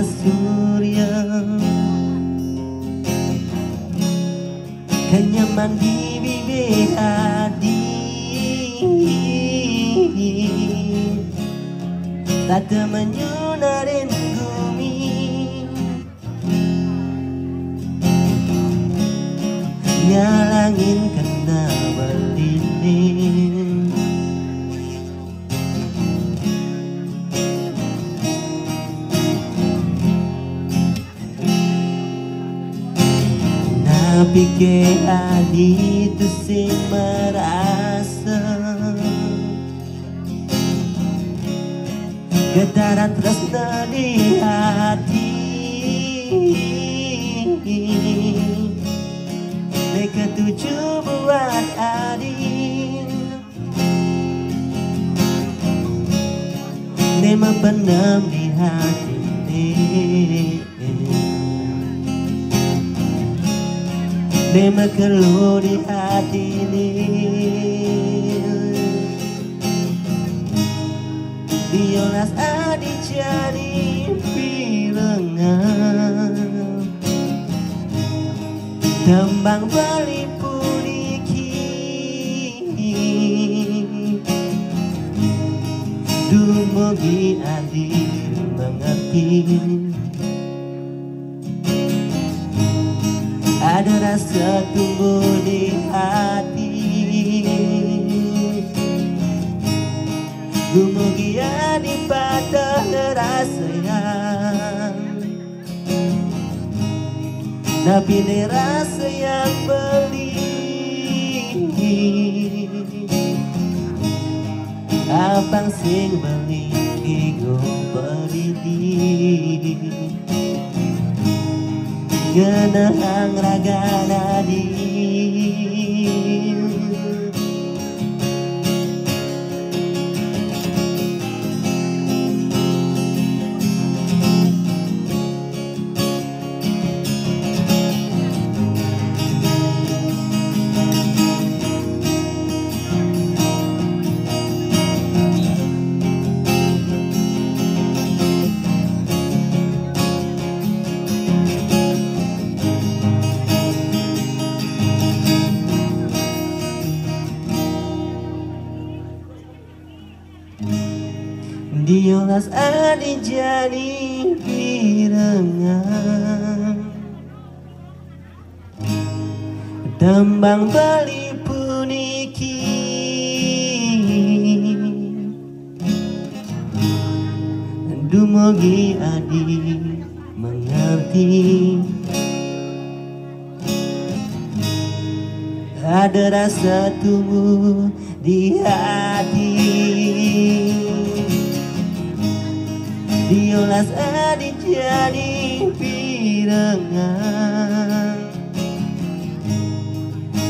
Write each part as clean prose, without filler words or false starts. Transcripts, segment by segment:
surya kenyaman di bibir hati tak menyunarin bumi nyalangin kena berlilin napikir adi tu sing merasa getaran tresna di hati mereka tuju buat adil nema pendam di hati nema keluh di hati ini diolas adi jadi pirengan tembang bali puniki dumugi adi mengerti ada rasa tumbuh di hati dumugi adi pada rasa yang tapi ni rasa yang beli abang sing beli ego berdiri genahang raga nadi diolas adi jadi pirengan tembang bali puniki dumugi adi mengerti ada rasa tumbuh di hati diolas adi jadi pirengan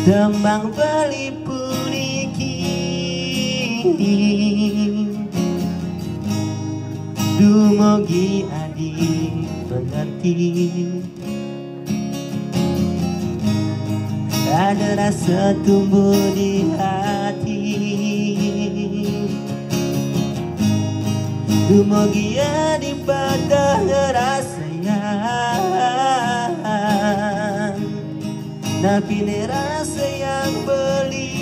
tembang bali puniki dumugi adi mengerti ada rasa tumbuh di hati dumugi adi pada rasa yang tapi ni rasa yang beli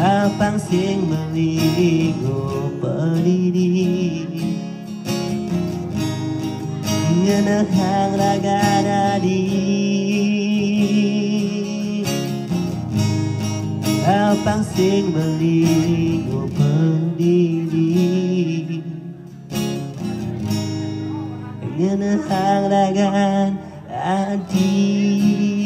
abang sing beli go berdiri ngenahang raga nadi abang sing beli go berdiri ngenahang raga nadi